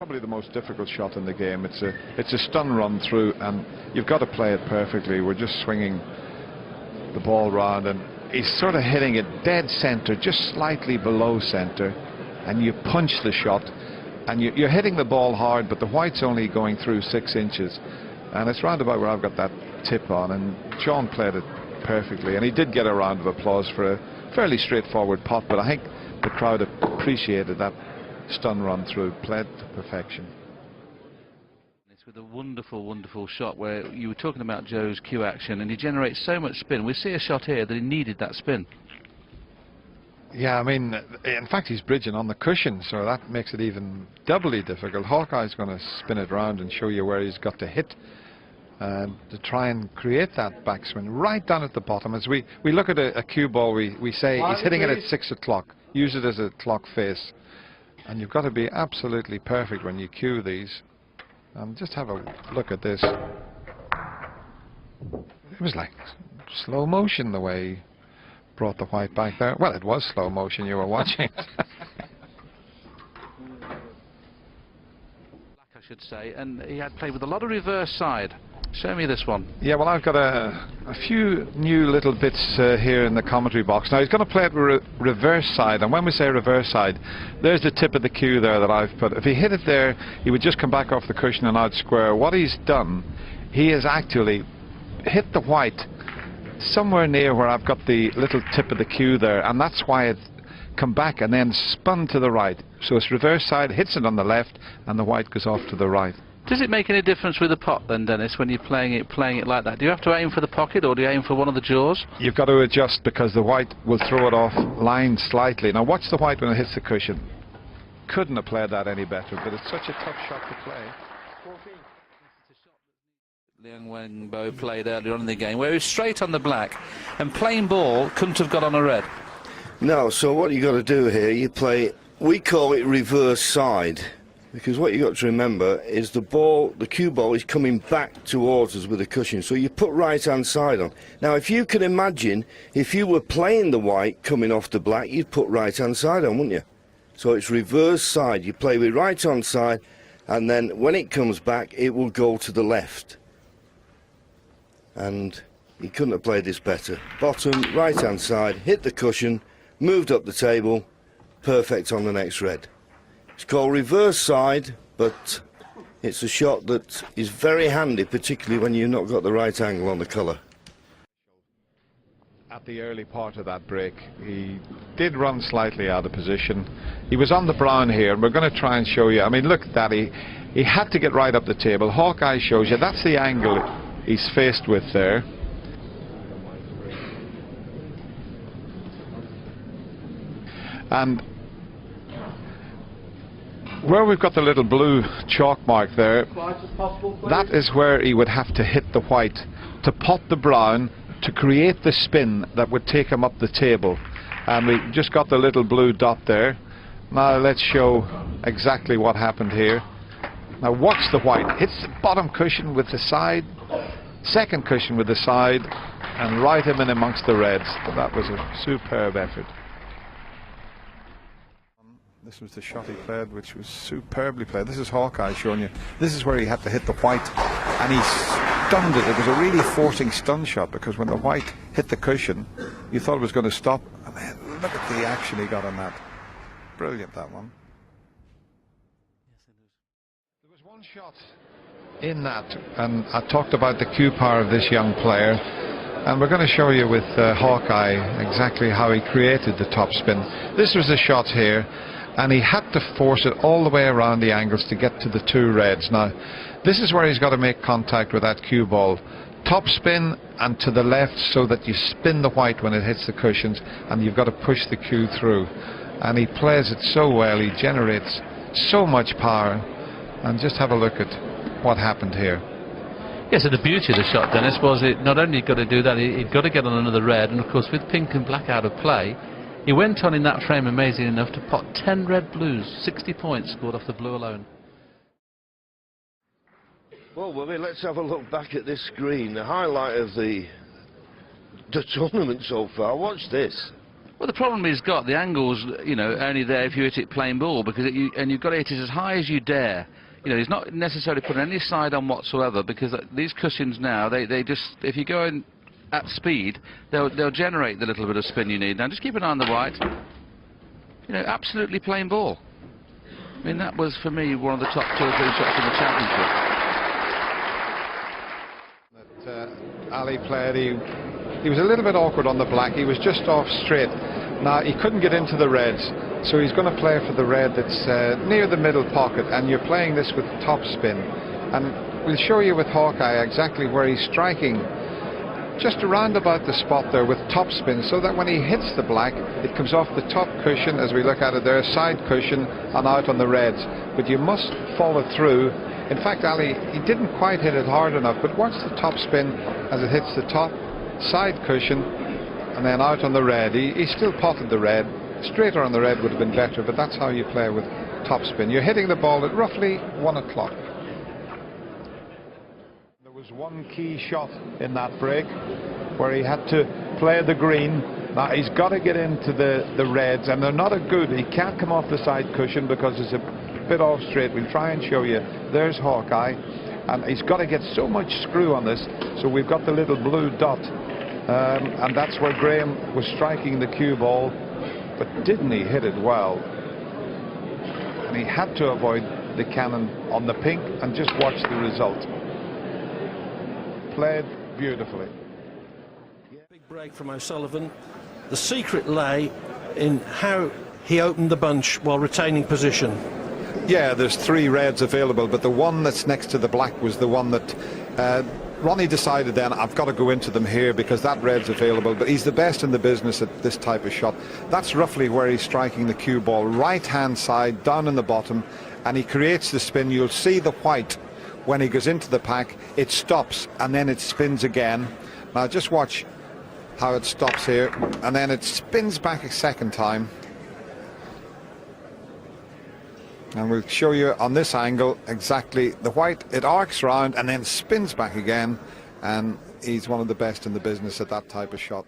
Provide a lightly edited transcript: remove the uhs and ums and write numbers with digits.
Probably the most difficult shot in the game. It's a stun run through, and you've got to play it perfectly. We're just swinging the ball round, and he's sort of hitting it dead center, just slightly below center, and you punch the shot, and you're hitting the ball hard, but the white's only going through 6 inches, and it's round about where I've got that tip on, and Sean played it perfectly, and he did get a round of applause for a fairly straightforward pot, but I think the crowd appreciated that stun run through, played to perfection. It's with a wonderful, wonderful shot where you were talking about Joe's cue action, and he generates so much spin. We see a shot here that he needed that spin. Yeah, I mean, in fact, he's bridging on the cushion, so that makes it even doubly difficult. Hawkeye's going to spin it round and show you where he's got to hit to try and create that backswing right down at the bottom. As we look at a cue ball, we say he's hitting it at 6 o'clock. Use it as a clock face. And you've got to be absolutely perfect when you cue these. Just have a look at this. It was like slow motion the way he brought the white back there. Well, it was slow motion, you were watching. I should say, and he had played with a lot of reverse side. Show me this one. Yeah, well, I've got a few new little bits here in the commentary box. Now, he's going to play it with reverse side, and when we say reverse side, there's the tip of the cue there that I've put. If he hit it there, he would just come back off the cushion and out square. What he's done, he has actually hit the white somewhere near where I've got the little tip of the cue there, and that's why it come back and then spun to the right. So it's reverse side, hits it on the left, and the white goes off to the right. Does it make any difference with the pot then, Dennis, when you're playing it like that? Do you have to aim for the pocket, or do you aim for one of the jaws? You've got to adjust, because the white will throw it off line slightly. Now watch the white when it hits the cushion. Couldn't have played that any better, but it's such a tough shot to play. Liang Wenbo played earlier on in the game, where he was straight on the black, and plain ball couldn't have got on a red. No, so what you got to do here, you play, we call it reverse side. Because what you got to remember is the ball, the cue ball is coming back towards us with a cushion, so you put right hand side on. Now if you can imagine, if you were playing the white coming off the black, you'd put right hand side on, wouldn't you? So it's reverse side, you play with right hand side, and then when it comes back it will go to the left. And he couldn't have played this better. Bottom, right hand side, hit the cushion, moved up the table, perfect on the next red. It's called reverse side, but it's a shot that is very handy, particularly when you've not got the right angle on the colour. At the early part of that break, he did run slightly out of position. He was on the brown here, and we're going to try and show you. I mean, look at that. He had to get right up the table. Hawkeye shows you. That's the angle he's faced with there. And where we've got the little blue chalk mark there, that is where he would have to hit the white to pot the brown to create the spin that would take him up the table. And we just got the little blue dot there. Now let's show exactly what happened here. Now watch the white. Hits the bottom cushion with the side, second cushion with the side, and right him in amongst the reds. That was a superb effort. This was the shot he played, which was superbly played. This is Hawkeye showing you. This is where he had to hit the white, and he stunned it. It was a really forcing stun shot, because when the white hit the cushion, you thought it was going to stop. And then look at the action he got on that. Brilliant, that one. There was one shot in that, and I talked about the cue power of this young player, and we're going to show you with Hawkeye exactly how he created the top spin. This was the shot here, and he had to force it all the way around the angles to get to the two reds. Now this is where he's got to make contact with that cue ball, top spin and to the left, so that you spin the white when it hits the cushions, and you've got to push the cue through. And he plays it so well, he generates so much power. And just have a look at what happened here. Yes, and the beauty of the shot, Dennis, was it not only got to do that, he'd got to get on another red, and of course with pink and black out of play, he went on in that frame, amazing enough, to pot 10 red blues, 60 points scored off the blue alone. Well, Willie, let's have a look back at this screen. The highlight of the tournament so far. Watch this. Well, the problem he's got, the angle's, you know, only there if you hit it plain ball, because you've got to hit it as high as you dare. You know, he's not necessarily putting any side on whatsoever, because these cushions now, they just, if you go in at speed, they'll generate the little bit of spin you need. Now, just keep an eye on the white. You know, absolutely plain ball. I mean, that was, for me, one of the top 2 or 3 shots in the championship. That Ali played, he was a little bit awkward on the black. He was just off straight. Now, he couldn't get into the reds, so he's going to play for the red that's near the middle pocket, and you're playing this with top spin. And we'll show you with Hawkeye exactly where he's striking, just around about the spot there with top spin, so that when he hits the black, it comes off the top cushion, as we look at it there, side cushion, and out on the reds. But you must follow through. In fact, Ali, he didn't quite hit it hard enough, but watch the top spin as it hits the top side cushion, and then out on the red. He still potted the red. Straighter on the red would have been better, but that's how you play with top spin. You're hitting the ball at roughly 1 o'clock. There was one key shot in that break where he had to play the green. Now he's got to get into the reds, and they're not a good. He can't come off the side cushion because it's a bit off straight. We'll try and show you. There's Hawkeye, and he's got to get so much screw on this, so we've got the little blue dot, and that's where Graham was striking the cue ball. But didn't he hit it well? And he had to avoid the cannon on the pink, and just watch the result. Played beautifully. Big break from O'Sullivan. The secret lay in how he opened the bunch while retaining position. Yeah, there's 3 reds available, but the one that's next to the black was the one that Ronnie decided then, I've got to go into them here because that red's available. But he's the best in the business at this type of shot. That's roughly where he's striking the cue ball, right hand side down in the bottom, and he creates the spin. You'll see the white when he goes into the pack, it stops and then it spins again. Now just watch how it stops here, and then it spins back a second time. And we'll show you on this angle exactly the white. It arcs round and then spins back again, and he's one of the best in the business at that type of shot.